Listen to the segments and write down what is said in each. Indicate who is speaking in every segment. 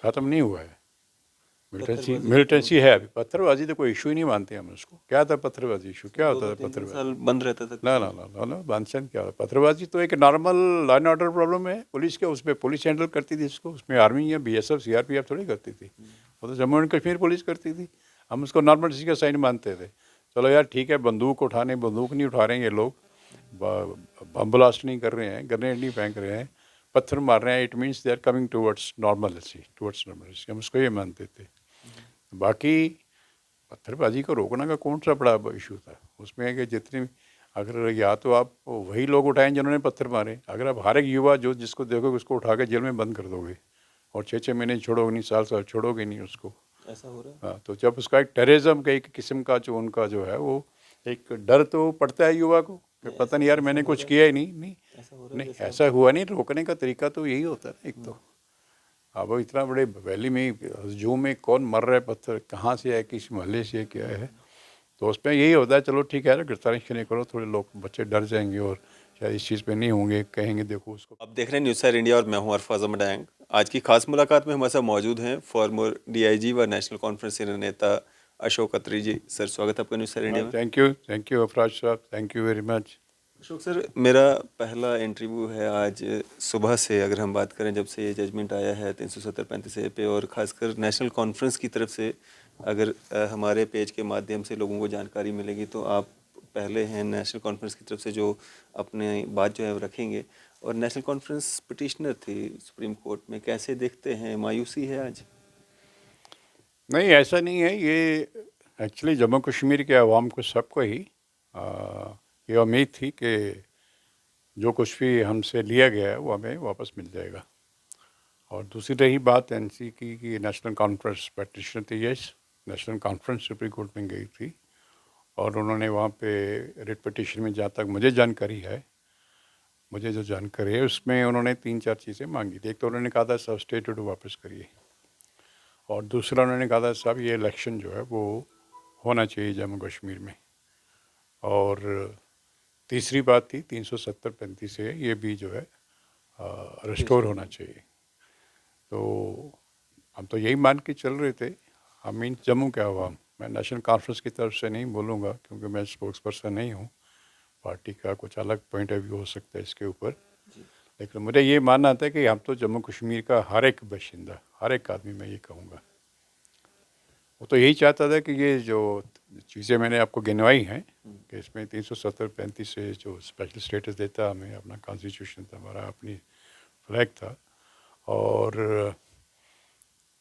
Speaker 1: ख़त्म नहीं हुआ है।
Speaker 2: पत्थरबाजी
Speaker 1: मिलिटेंसी है अभी। पत्थरबाजी तो कोई इशू ही नहीं मानते हम उसको। क्या था पत्थरबाजी इशू? क्या होता था
Speaker 2: 2-2 3-3
Speaker 1: पत्थरबाजी?
Speaker 2: साल बंद रहता था
Speaker 1: ना
Speaker 2: कुछ
Speaker 1: ना
Speaker 2: नहीं।
Speaker 1: ना ना ना बांधछन क्या? पत्थरबाजी तो एक normal law and order problem है पुलिस के। उसमें पुलिस हैंडल करती थी इसको। उसमें आर्मी या बीएसएफ सीआरपीएफ थोड़ी करती थी, वो तो जम्मू एंड कश्मीर पुलिस करती थी। हम उसको नॉर्मल चीज़ का साइन मानते थे। चलो यार ठीक है, बंदूक उठाने, बंदूक नहीं उठा रहे हैं ये लोग, बम ब्लास्ट नहीं कर रहे हैं, ग्रेनेड नहीं फेंक रहे हैं, पत्थर मार रहे हैं, it means they are coming towards normality, हम उसको ये मानते थे। बाकी पत्थरबाजी को रोकने का कौन सा बड़ा इशू था उसमें? है कि जितने, अगर या तो आप वही लोग उठाएं जिन्होंने पत्थर मारे, अगर आप हर एक युवा जो जिसको देखोगे उसको उठा के जेल में बंद कर दोगे और 6-6 महीने छोड़ोगे नहीं, साल छोड़ोगे नहीं उसको।
Speaker 2: ऐसा हो रहा है।
Speaker 1: हाँ, तो जब उसका एक टेररिज्म का एक किस्म का जो उनका जो है वो एक डर तो पड़ता है युवा को कि
Speaker 2: नहीं,
Speaker 1: पता
Speaker 2: ऐसा
Speaker 1: नहीं यार
Speaker 2: ऐसा
Speaker 1: मैंने
Speaker 2: हो
Speaker 1: कुछ
Speaker 2: रहा
Speaker 1: किया ही नहीं। नहीं
Speaker 2: ऐसा हो रहा है
Speaker 1: नहीं,
Speaker 2: जैसे
Speaker 1: ऐसा
Speaker 2: आप।
Speaker 1: हुआ नहीं। रोकने का तरीका तो यही होता है एक तो। अब वो इतना बड़े वैली में जू में कौन मर रहा है, पत्थर कहाँ से है, किस मोहल्ले से है, क्या है, तो उसमें यही होता है चलो ठीक है, गिरफ्तारी नहीं करो, थोड़े लोग बच्चे डर जाएंगे और शायद इस चीज़ पे नहीं होंगे, कहेंगे देखो उसको।
Speaker 2: आप देख रहे हैं न्यूज़ सर इंडिया और मैं हूं अरफाज मडैंग। आज की खास मुलाकात में हमारे साथ मौजूद हैं फॉर्मर डीआईजी व नेशनल कॉन्फ्रेंस सीनियर नेता अशोक अत्री जी। सर स्वागत है आपका न्यूज़ सर
Speaker 1: हाँ,
Speaker 2: इंडिया में।
Speaker 1: थैंक यू अफराज साहब, thank you very much.
Speaker 2: Ashok sir, मेरा पहला इंटरव्यू है आज सुबह से, अगर हम बात करें जब से ये जजमेंट आया है 370-35 पे, और ख़ासकर नेशनल कॉन्फ्रेंस की तरफ से अगर हमारे पेज के माध्यम से लोगों को जानकारी मिलेगी तो आप पहले हैं नेशनल कॉन्फ्रेंस की तरफ से जो अपने बात जो है वो रखेंगे। और नेशनल कॉन्फ्रेंस पिटिशनर थी सुप्रीम कोर्ट में, कैसे देखते हैं, मायूसी है आज?
Speaker 1: नहीं ऐसा नहीं है, ये एक्चुअली जम्मू कश्मीर के अवाम को सबको ही आ, ये उम्मीद थी कि जो कुछ भी हमसे लिया गया है वो हमें वापस मिल जाएगा। और दूसरी रही बात एनसी की कि नेशनल कॉन्फ्रेंस पेटिशन थी, yes national conference supreme court में गई थी और उन्होंने वहाँ पे रिट पिटिशन में, जहाँ तक मुझे जानकारी है, मुझे जो जानकारी है उसमें उन्होंने 3-4 चीज़ें मांगी थी। एक तो उन्होंने कहा था सब स्टेटहुड वापस करिए, और दूसरा उन्होंने कहा था साहब ये इलेक्शन जो है वो होना चाहिए जम्मू कश्मीर में, और तीसरी बात थी 370-35 से ये भी जो है रिस्टोर होना चाहिए। तो हम तो यही मान के चल रहे थे। आई मीन जम्मू के अवाम, मैं नेशनल कॉन्फ्रेंस की तरफ से नहीं बोलूँगा क्योंकि मैं स्पोक्स पर्सन नहीं हूँ, पार्टी का कुछ अलग पॉइंट ऑफ व्यू हो सकता है इसके ऊपर, लेकिन मुझे ये मानना था कि हम तो जम्मू कश्मीर का हर एक बाशिंदा, हर एक आदमी, मैं ये कहूँगा, वो तो यही चाहता था कि ये जो चीज़ें मैंने आपको गिनवाई हैं कि इसमें 370-35 से जो स्पेशल स्टेटस देता हमें, अपना कॉन्स्टिट्यूशन था, हमारा अपनी फ्लैग था, और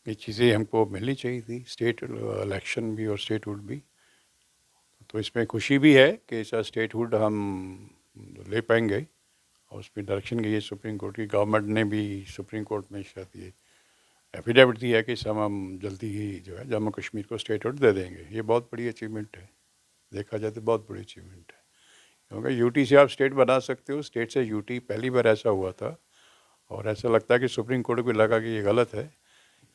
Speaker 1: ये चीज़ें हमको मिलनी चाहिए थी, स्टेट इलेक्शन भी और स्टेटहुड भी। तो इसमें खुशी भी है कि ऐसा स्टेटहुड हम ले पाएंगे, और उसमें डायरेक्शन गई है सुप्रीम कोर्ट की। गवर्नमेंट ने भी सुप्रीम कोर्ट में शायद ये एफिडेविट दिया है कि सब हम जल्दी ही जो है जम्मू कश्मीर को स्टेटहुड दे देंगे। ये बहुत बड़ी अचीवमेंट है, देखा जाए तो बहुत बड़ी अचीवमेंट है, क्योंकि यूटी से आप स्टेट बना सकते हो, स्टेट से यूटी पहली बार ऐसा हुआ था, और ऐसा लगता है कि सुप्रीम कोर्ट को लगा कि ये गलत है,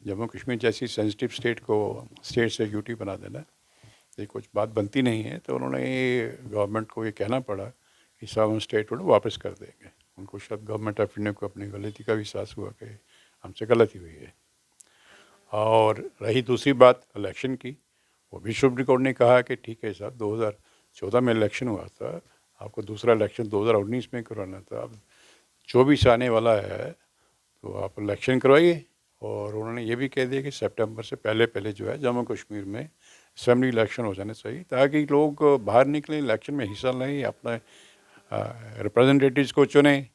Speaker 1: जम्मू कश्मीर जैसी सेंसिटिव स्टेट को स्टेट से यूटी बना देना, ये कुछ बात बनती नहीं है। तो उन्होंने गवर्नमेंट को ये कहना पड़ा कि सब हम स्टेटहुड वापस कर देंगे। उनको शायद गवर्नमेंट ऑफ इंडिया को अपनी गलती का विश्वास हुआ कि हमसे गलती हुई है। और रही दूसरी बात इलेक्शन की, वो भी सुप्रीम कोर्ट ने कहा कि ठीक है साहब 2014 में इलेक्शन हुआ था, आपको दूसरा इलेक्शन 2019 में करवाना था, अब 24 आने वाला है तो आप इलेक्शन करवाइए। और उन्होंने ये भी कह दिया कि सितंबर से पहले पहले जो है जम्मू कश्मीर में असेंबली इलेक्शन हो जाने चाहिए, ताकि लोग बाहर निकलें, इलेक्शन में हिस्सा लें, अपने रिप्रेजेंटेटिव्स को चुने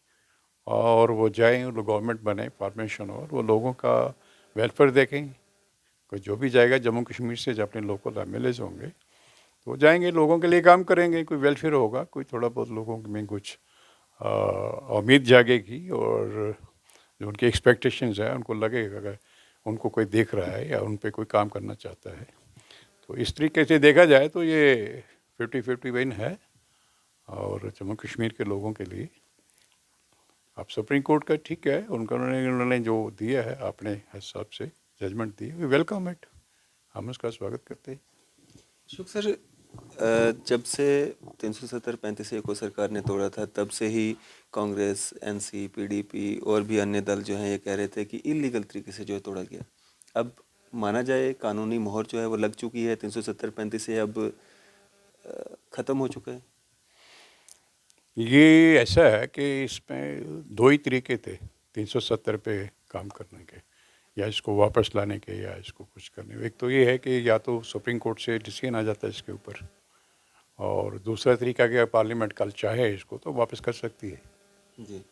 Speaker 1: और वो जाएं, वो गवर्नमेंट बने, फॉर्मेशन हो, और वो लोगों का वेलफेयर देखें। कोई जो भी जाएगा जम्मू कश्मीर से, जो अपने लोकल एम होंगे तो वो जाएंगे, लोगों के लिए काम करेंगे, कोई वेलफेयर होगा, कोई थोड़ा बहुत लोगों में कुछ उम्मीद जागेगी, और जो उनकी एक्सपेक्टेशंस है उनको लगेगा अगर उनको कोई देख रहा है या उन पर कोई काम करना चाहता है। तो इस तरीके से देखा जाए तो ये 50-50 विन है, और जम्मू कश्मीर के लोगों के लिए। अब सुप्रीम कोर्ट का ठीक है, उन्होंने जो दिया है अपने हिसाब से जजमेंट दी, वी वेलकम इट, हम उसका स्वागत करते हैं।
Speaker 2: शुभ सर, जब से 370-35 को सरकार ने तोड़ा था तब से ही कांग्रेस, एनसी, पीडीपी और भी अन्य दल जो हैं ये कह रहे थे कि इलीगल तरीके से जो है तोड़ा गया। अब माना जाए कानूनी मोहर जो है वो लग चुकी है, 370-35 से अब ख़त्म हो चुका है।
Speaker 1: ये ऐसा है कि इसमें दो ही तरीके थे 370 पे काम करने के, या इसको वापस लाने के, या इसको कुछ करने के। एक तो ये है कि या तो सुप्रीम कोर्ट से डिसीजन आ जाता है इसके ऊपर, और दूसरा तरीका कि पार्लियामेंट कल चाहे इसको तो वापस कर सकती है।
Speaker 2: जी।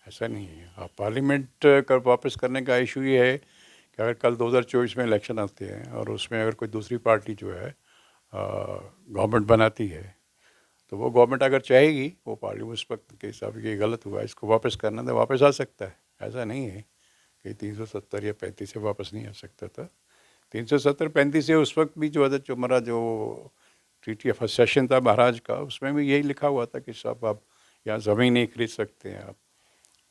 Speaker 1: ऐसा नहीं है, आप पार्लियामेंट कर वापस करने का इशू ये है कि अगर कल 2024 में इलेक्शन आते हैं और उसमें अगर कोई दूसरी पार्टी जो है गवर्नमेंट बनाती है, तो वो गवर्नमेंट अगर चाहेगी, वो पार्टी उस वक्त के हिसाब से ये गलत हुआ इसको वापस करना, तो वापस आ सकता है। ऐसा नहीं है कि 370 या 35 से वापस नहीं आ सकता था। 370-35 से उस वक्त भी जो है, जो हमारा जो ट्रीटी ऑफ सेशन था महाराज का, उसमें भी यही लिखा हुआ था कि साहब आप यहाँ ज़मीन नहीं खरीद सकते हैं आप,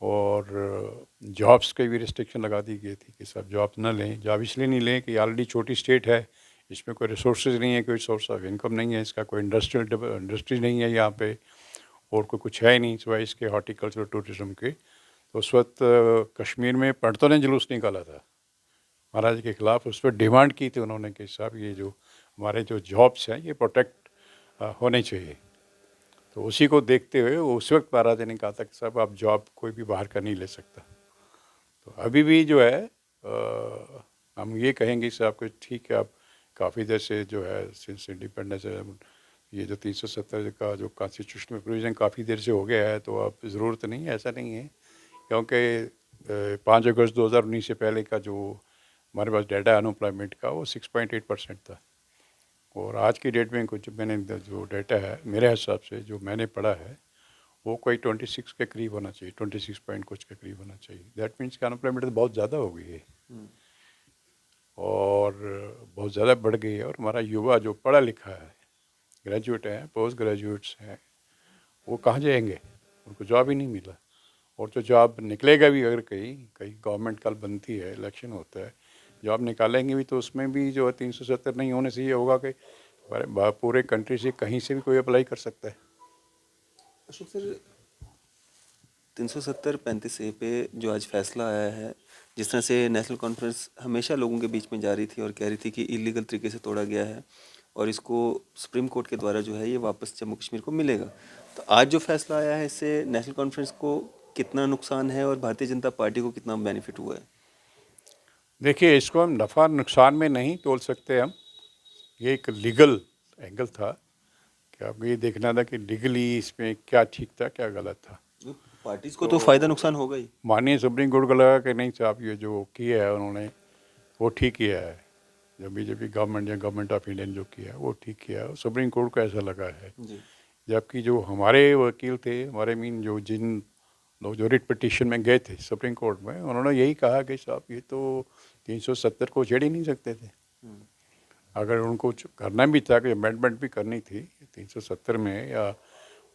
Speaker 1: और जॉब्स की भी रिस्ट्रिक्शन लगा दी गई थी कि सब जॉब न लें। जॉब इसलिए नहीं लें कि ऑलरेडी छोटी स्टेट है, इसमें कोई रिसोर्सेज नहीं है, कोई सोर्स ऑफ इनकम नहीं है, इसका कोई इंडस्ट्री नहीं है यहाँ पे, और कोई कुछ है नहीं सिवाय इसके हॉर्टिकल्चर टूरिज्म के। तो उस वक्त कश्मीर में पंडितों ने जुलूस निकाला था महाराज के ख़िलाफ़, उस पर डिमांड की थी उन्होंने कि साहब ये जो हमारे जो जॉब्स हैं ये प्रोटेक्ट होने चाहिए। तो उसी को देखते हुए उस वक्त महाराज ने कहा था कि साहब आप जॉब कोई भी बाहर का नहीं ले सकता। तो अभी भी जो है हम ये कहेंगे साहब कि ठीक है, आप काफ़ी देर से जो है सिंस इंडिपेंडेंस है, ये जो 370 का जो कॉन्स्टिट्यूशन में प्रोविज़न काफ़ी देर से हो गया है, तो अब ज़रूरत नहीं है, ऐसा नहीं है। क्योंकि 5 अगस्त 2019 से पहले का जो हमारे पास डाटा अनएम्प्लॉयमेंट का वो 6.8% था, और आज की डेट में कुछ मैंने जो डाटा है मेरे हिसाब से जो मैंने पढ़ा है वो कोई 26 के करीब होना चाहिए, 26 पॉइंट कुछ के करीब होना चाहिए। दैट मीन्स कि अनएम्प्लॉयमेंट तो बहुत ज़्यादा हो गई है, और बहुत ज़्यादा बढ़ गई है। और हमारा युवा जो पढ़ा लिखा है, ग्रेजुएट हैं, पोस्ट ग्रेजुएट्स हैं, वो कहाँ जाएंगे, उनको जॉब ही नहीं मिला। और जो जॉब निकलेगा भी, अगर कहीं कहीं गवर्नमेंट कल बनती है, इलेक्शन होता है, जॉब निकालेंगे भी तो उसमें भी जो 370 नहीं होने से ये होगा कि पूरे कंट्री से कहीं से भी कोई अप्लाई कर सकता है।
Speaker 2: अशोक सर, 370-35 ए पे जो आज फैसला आया है, जिस तरह से नेशनल कॉन्फ्रेंस हमेशा लोगों के बीच में जा रही थी और कह रही थी कि इलीगल तरीके से तोड़ा गया है और इसको सुप्रीम कोर्ट के द्वारा जो है ये वापस जम्मू कश्मीर को मिलेगा, तो आज जो फैसला आया है इससे नेशनल कॉन्फ्रेंस को कितना नुकसान है और भारतीय जनता पार्टी को कितना बेनिफिट हुआ है?
Speaker 1: देखिए, इसको हम नफ़ा नुकसान में नहीं तोल सकते हम। ये एक लीगल एंगल था कि आपको ये देखना था कि लीगली इसमें क्या ठीक था, क्या गलत था।
Speaker 2: पार्टीज को तो फायदा नुकसान होगा ही।
Speaker 1: माननीय सुप्रीम कोर्ट को लगा कि नहीं साहब ये जो किया है उन्होंने वो ठीक किया है, जो बीजेपी गवर्नमेंट या गवर्नमेंट ऑफ इंडिया जो किया है वो ठीक किया है, सुप्रीम कोर्ट को ऐसा लगा है।
Speaker 2: जी।
Speaker 1: जबकि जो हमारे वकील थे, हमारे जो जिन लोग जो रिट पिटीशन में गए थे सुप्रीम कोर्ट में, उन्होंने यही कहा कि साहब ये तो 370 को छेड़ ही नहीं सकते थे। अगर उनको करना भी था कि अमेंडमेंट भी करनी थी 370 में, या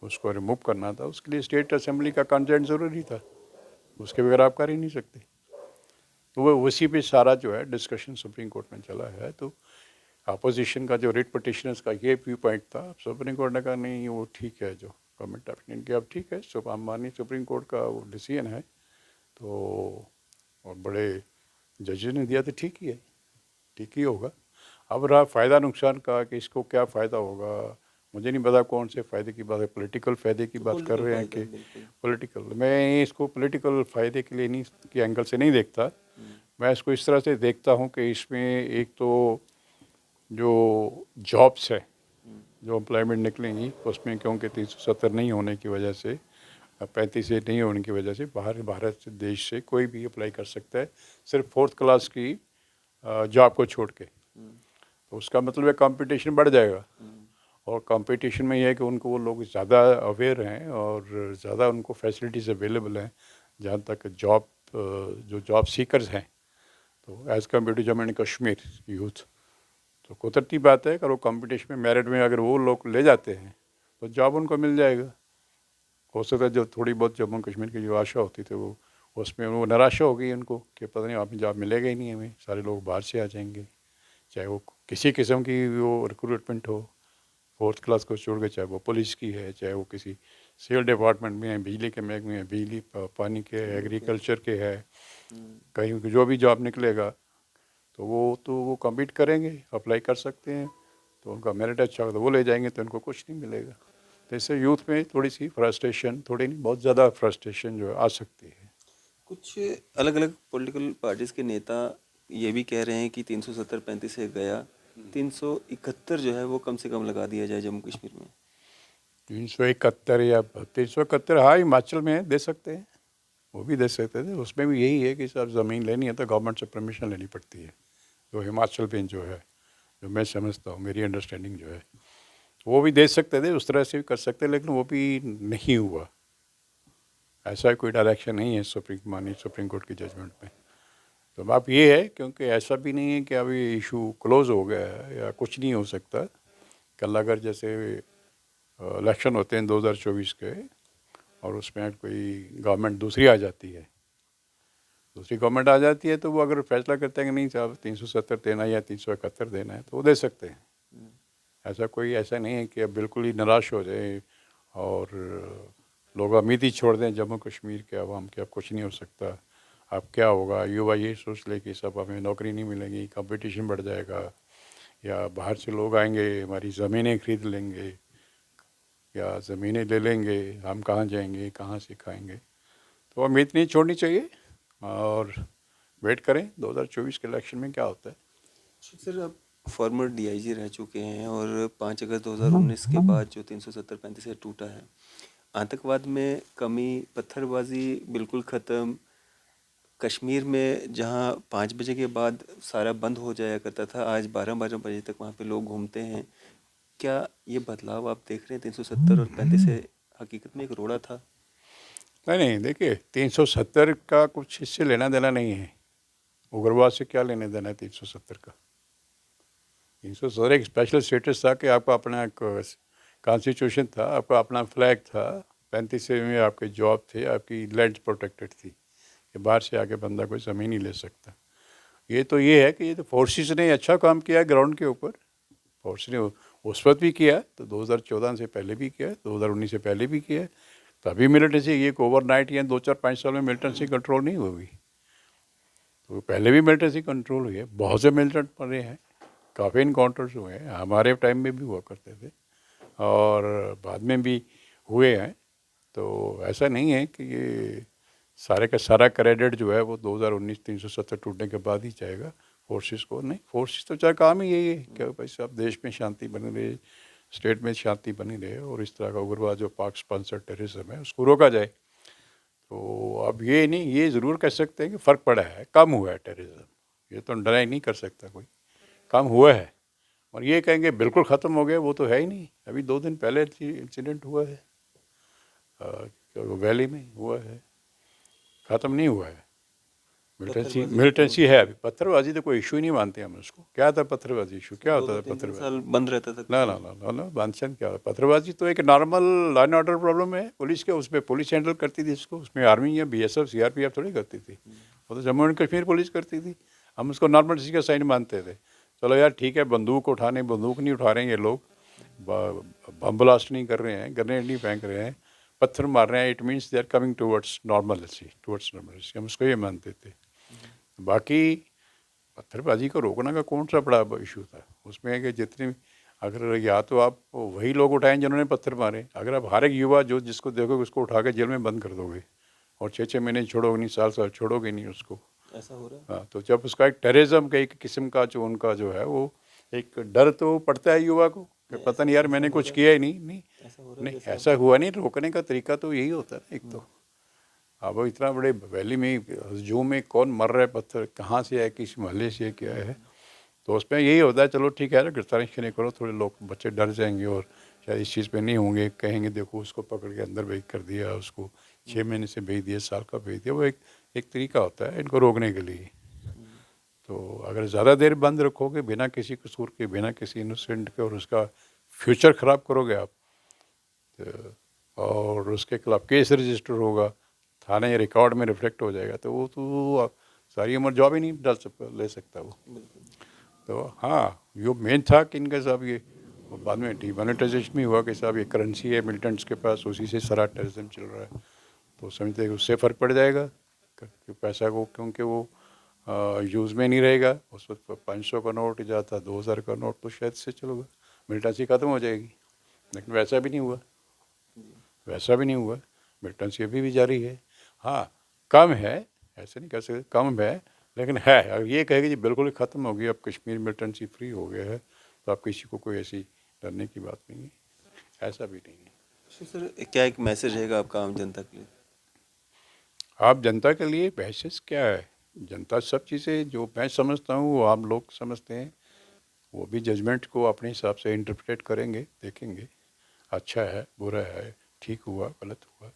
Speaker 1: उसको रिमूव करना था, उसके लिए स्टेट असेंबली का कंसेंट ज़रूरी था, उसके बगैर आप कर ही नहीं सकते। तो वो उसी पे सारा जो है डिस्कशन सुप्रीम कोर्ट में चला है। तो अपोजिशन का जो रिट पिटिशनर्स का ये व्यू पॉइंट था, सुप्रीम कोर्ट ने कहा नहीं वो ठीक है, जो गवर्नमेंट ऑफ इंडिया की अब ठीक है, माननीय सुप्रीम कोर्ट का वो डिसीजन है, तो और बड़े जजेस ने दिया तो ठीक ही है, ठीक ही होगा। अब रहा फ़ायदा नुकसान का कि इसको क्या फ़ायदा होगा, मुझे नहीं पता कौन से फ़ायदे की बात है, पॉलिटिकल फ़ायदे की बात कर रहे हैं कि पॉलिटिकल, मैं इसको पॉलिटिकल फ़ायदे के लिए नहीं, के एंगल से नहीं देखता। मैं इसको इस तरह से देखता हूँ कि इसमें एक तो जो जॉब्स है, जो एम्प्लॉयमेंट निकलेंगी उसमें, क्योंकि 370 नहीं होने की वजह से, 35 से नहीं होने की वजह से बाहर भारत से देश से कोई भी अप्लाई कर सकता है, सिर्फ 4th क्लास की जॉब को छोड़ के। तो उसका मतलब है कंपटीशन बढ़ जाएगा, और कंपटीशन में यह है कि उनको वो लोग ज़्यादा अवेयर हैं और ज़्यादा उनको फैसिलिटीज़ अवेलेबल हैं, जहाँ तक जॉब जो जॉब सीकर्स हैं, तो as compared to Jammu and Kashmir youth, तो कुदरती बात है अगर वो कंपटीशन में मेरिट में अगर वो लोग ले जाते हैं तो जॉब उनको मिल जाएगा। हो सकता है जो थोड़ी बहुत जम्मू कश्मीर की जो आशा होती थी वो उसमें वो निराशा हो गई उनको कि पता नहीं आप जॉब मिलेगा ही नहीं, हमें सारे लोग बाहर से आ जाएंगे, चाहे वो किसी किस्म की वो रिक्रूटमेंट हो, 4th क्लास को छोड़ के, चाहे वो पुलिस की है, चाहे वो किसी सिविल डिपार्टमेंट में है, बिजली के महकमे में, बिजली पानी के, एग्रीकल्चर के है, कहीं जो भी जॉब निकलेगा तो वो कम्पीट करेंगे, अप्लाई कर सकते हैं, तो उनका मेरिट अच्छा होगा तो वो ले जाएंगे, तो उनको कुछ नहीं मिलेगा। तो इससे यूथ में थोड़ी सी फ्रस्ट्रेशन, थोड़ी नहीं बहुत ज़्यादा फ्रस्ट्रेशन जो है आ सकती है।
Speaker 2: कुछ अलग अलग पॉलिटिकल पार्टीज़ के नेता ये भी कह रहे हैं कि 370-35 से गया, 371 जो है वो कम से कम लगा दिया जाए जम्मू कश्मीर में।
Speaker 1: 371 या 371, हाँ हिमाचल में दे सकते हैं, वो भी दे सकते थे। उसमें भी यही है कि सर ज़मीन लेनी है तो गवर्नमेंट से परमिशन लेनी पड़ती है। तो हिमाचल में जो है, जो मैं समझता हूँ, मेरी अंडरस्टैंडिंग जो है, वो भी दे सकते थे, उस तरह से भी कर सकते, लेकिन वो भी नहीं हुआ। ऐसा कोई डायरेक्शन नहीं है सुप्रीम कोर्ट की जजमेंट में। तो बात ये है, क्योंकि ऐसा भी नहीं है कि अभी इशू क्लोज हो गया है या कुछ नहीं हो सकता। कल अगर जैसे इलेक्शन होते हैं 2024 के, और उसमें कोई गवर्नमेंट दूसरी आ जाती है, तो वो अगर फैसला करते हैं कि नहीं साहब 370 देना है या 371 देना है, तो वो दे सकते हैं। ऐसा नहीं है कि अब बिल्कुल ही निराश हो जाए और लोग उम्मीद ही छोड़ दें जम्मू कश्मीर के अवाम के, अब कुछ नहीं हो सकता, अब क्या होगा। युवा ये सोच ले कि सब हमें नौकरी नहीं मिलेगी, कंपटीशन बढ़ जाएगा, या बाहर से लोग आएंगे हमारी ज़मीनें खरीद लेंगे, या ज़मीनें ले लेंगे, हम कहाँ जाएंगे, कहाँ से खाएंगे। तो उम्मीद नहीं छोड़नी चाहिए और वेट करें 2024 के इलेक्शन में क्या होता है।
Speaker 2: सर आप फॉर्मर डीआईजी रह चुके हैं और 5 अगस्त 2019 के बाद जो 370-35 से टूटा है, आतंकवाद में कमी, पत्थरबाजी बिल्कुल ख़त्म, कश्मीर में जहां 5 बजे के बाद सारा बंद हो जाया करता था, आज 12-12 बजे तक वहां पे लोग घूमते हैं। क्या ये बदलाव आप देख रहे हैं 370 और 35 से हकीकत में एक रोड़ा था?
Speaker 1: नहीं, देखिए 370 का कुछ इससे लेना देना नहीं है, उग्रवाद से क्या लेने देना है 370 का। 370 एक स्पेशल स्टेटस था कि आपका अपना एक कॉन्स्टिट्यूशन था, आपका अपना फ्लैग था, 35 में आपके जॉब थे, आपकी लैंड प्रोटेक्टेड थी कि बाहर से आके बंदा कोई ज़मीन नहीं ले सकता। ये है कि ये तो फोर्सेस ने अच्छा काम किया ग्राउंड के ऊपर, फोर्स ने उस वक्त भी किया, तो 2014 से पहले भी किया, 2019 से पहले भी किया। तभी मिलिटेंसी, ये ओवरनाइट या 2-4-5 साल में मिलिटेंसी कंट्रोल नहीं हुई, तो पहले भी मिलिटेंसी कंट्रोल हुई है, बहुत से मिलिटेंट मरे हैं, काफ़ी इनकाउंटर्स हुए हैं, हमारे टाइम में भी हुआ करते थे और बाद में भी हुए हैं। तो ऐसा नहीं है कि ये सारे का सारा क्रेडिट जो है वो 2019 370 टूटने के बाद ही जाएगा फोर्सेस को। नहीं, फोर्सेस तो चाहे काम ही यही है कि भाई साहब देश में शांति बनी रहे, स्टेट में शांति बनी रहे, और इस तरह का उग्रवाद जो पाक स्पॉन्सर्ड टेररिज्म है उसको रोका जाए। तो अब ये नहीं, ये ज़रूर कह सकते हैं कि फ़र्क पड़ा है, कम हुआ है टेररिज्म, ये तो डिनाई नहीं कर सकता कोई, कम हुआ है। और ये कहेंगे बिल्कुल ख़त्म हो गया, वो तो है ही नहीं। अभी 2 दिन पहले इंसिडेंट हुआ है, वैली में हुआ है, ख़त्म नहीं हुआ है। मिलिटेंसी है अभी। पत्थरबाजी तो कोई इशू ही नहीं मानते हम उसको। क्या था पत्थरबाजी इशू, क्या होता था
Speaker 2: 2-3
Speaker 1: पत्थरबाजी?
Speaker 2: साल बंद रहता था।
Speaker 1: ना बांधछन क्या होता, पत्थरबाजी तो एक normal law and order problem है पुलिस के, उसमें पुलिस हैंडल करती थी इसको, उसमें आर्मी या बीएसएफ सीआरपीएफ थोड़ी करती थी, वो तो जम्मू एंड कश्मीर पुलिस करती थी। हम उसको नॉर्मल किसी का साइन मानते थे। चलो यार ठीक है, बंदूक नहीं उठा रहे हैं ये लोग, बम ब्लास्ट नहीं कर रहे हैं, ग्रेनेड नहीं फेंक रहे हैं, पत्थर मार रहे हैं, it means they are coming towards normality, हम उसको ये मानते थे। बाकी पत्थरबाजी को रोकने का कौन सा बड़ा इशू था उसमें है कि जितने, अगर या तो आप वही लोग उठाएं जिन्होंने पत्थर मारे, अगर आप हर एक युवा जो जिसको देखोगे उसको उठा के जेल में बंद कर दोगे और 6-6 महीने छोड़ोगे नहीं, साल छोड़ोगे नहीं उसको,
Speaker 2: ऐसा हो रहा है।
Speaker 1: हाँ, तो जब उसका एक टेररिज्म का एक किस्म का जो उनका जो है वो एक डर तो पड़ता है युवा को कि पता नहीं यार मैंने कुछ किया ही नहीं। नहीं
Speaker 2: ऐसा हो रहा है
Speaker 1: नहीं,
Speaker 2: जैसे
Speaker 1: ऐसा हुआ नहीं। रोकने का तरीका तो यही होता है एक तो, अब इतना बड़े वैली में जू में कौन मर रहा है, पत्थर कहाँ से है, किस मोहल्ले से क्या है, तो उसमें यही होता है चलो ठीक है यार गिरफ्तारी नहीं करो, थोड़े लोग बच्चे डर जाएंगे और शायद इस चीज़ पे नहीं होंगे, कहेंगे देखो उसको पकड़ के अंदर भेज कर दिया, उसको 6 महीने से भेज दिया, साल का भेज दिया। वो एक तरीका होता है इनको रोकने के लिए। तो अगर ज़्यादा देर बंद रखोगे बिना किसी कसूर के, बिना किसी इनोसेंट के, और उसका फ्यूचर ख़राब करोगे आप, तो और उसके खिलाफ केस रजिस्टर होगा, थाने रिकॉर्ड में रिफ्लेक्ट हो जाएगा, तो वो तो सारी उम्र जॉब ही नहीं ले सकता वो। तो हाँ, ये मेन था कि इनका साहब ये बाद में डिमोनेटाइजेशन भी हुआ कि साहब ये करेंसी है मिलिटेंट्स के पास, उसी से सारा टेररिज्म चल रहा है, तो समझते हैं कि उससे फ़र्क पड़ जाएगा कि पैसा को, क्योंकि वो यूज़ में नहीं रहेगा, उस वक्त 500 का नोट जाता, 2000 का नोट, तो शायद से चलोगा, मिलिटेंसी ख़त्म हो जाएगी। लेकिन वैसा भी नहीं हुआ, वैसा भी नहीं हुआ, मिलिटेंसी अभी भी जारी है। हाँ, कम है, ऐसे नहीं कह सकते कम है, लेकिन है। अगर ये कहेगी जी बिल्कुल ही ख़त्म हो गई, अब कश्मीर मिलिटेंसी फ्री हो गया है, तो आप किसी को कोई ऐसी डरने की बात नहीं है, ऐसा भी नहीं है।
Speaker 2: तो सर क्या एक मैसेज रहेगा आपका आम जनता के लिए?
Speaker 1: आप जनता के लिए मैसेज क्या है? जनता सब चीज़ें जो मैं समझता हूँ वो आम लोग समझते हैं, वो भी जजमेंट को अपने हिसाब से इंटरप्रेट करेंगे, देखेंगे अच्छा है, बुरा है, ठीक हुआ, गलत हुआ।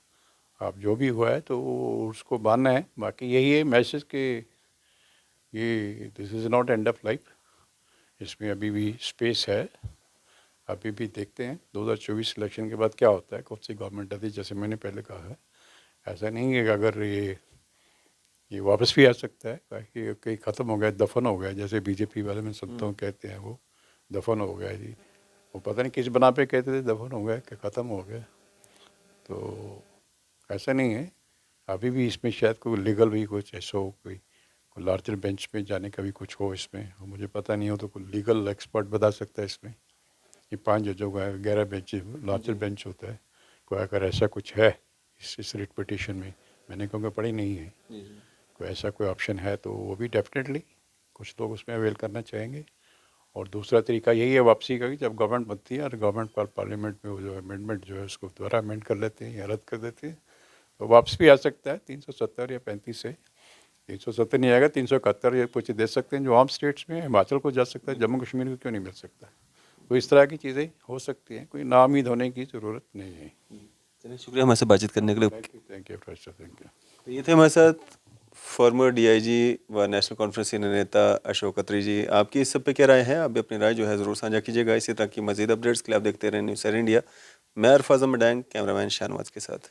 Speaker 1: आप जो भी हुआ है तो उसको मानना है। बाकी यही है मैसेज कि ये this is not end of life, इसमें अभी भी स्पेस है, अभी भी देखते हैं 2024 इलेक्शन के बाद क्या होता है, कौन सी गवर्नमेंट आती है। जैसे मैंने पहले कहा है, ऐसा नहीं है कि अगर ये वापस भी आ सकता है, कि कहीं ख़त्म हो गया, दफन हो गया, जैसे बीजेपी वाले मैं सुनता हूँ कहते हैं वो दफन हो गया जी, वो पता नहीं किस बना पे कहते थे दफन हो गया कि ख़त्म हो गया, तो ऐसा नहीं है। अभी भी इसमें शायद कोई लीगल भी कुछ ऐसा हो, कोई लार्जर बेंच पे जाने का भी कुछ हो इसमें, और मुझे पता नहीं हो तो कोई लीगल एक्सपर्ट बता सकता है इसमें। ये 5 जजों का 11 बेंच लार्जर बेंच होता है, कोई अगर ऐसा कुछ है इस रिट पिटीशन में, मैंने क्योंकि पढ़ी नहीं है, कोई ऐसा कोई ऑप्शन है तो वो भी डेफिनेटली कुछ लोग उसमें अवेल करना चाहेंगे। और दूसरा तरीका यही है वापसी का कि जब गवर्नमेंट बनती है और गवर्नमेंट पार्लियामेंट में वो जो अमेंडमेंट जो है उसको दोबारा अमेंड कर लेते हैं या रद्द कर देते हैं, तो वापस भी आ सकता है 370 या 35 से। 370 नहीं आएगा, 371 या कुछ दे सकते हैं जो आम स्टेट्स में, हिमाचल को जा सकता है, जम्मू कश्मीर को क्यों नहीं मिल सकता। तो इस तरह की चीज़ें हो सकती हैं, कोई नाउम्मीद होने की ज़रूरत नहीं है।
Speaker 2: चलिए शुक्रिया हमारे साथ बातचीत करने के लिए।
Speaker 1: Thank you thank you.
Speaker 2: तो ये थे हमारे साथ फॉर्मर डीआईजी व नेशनल कॉन्फ्रेंस सीनियर नेता अशोक अत्री जी। आपकी इस सब पे क्या राय है? आप भी अपनी राय जो है ज़रूर साझा कीजिएगा। इसी तरह की मजीद अपडेट्स के लिए आप देखते रहें न्यूज़ इंडिया। मैं अरफाज मडैंग, कैमरामैन शाहनवाज के साथ।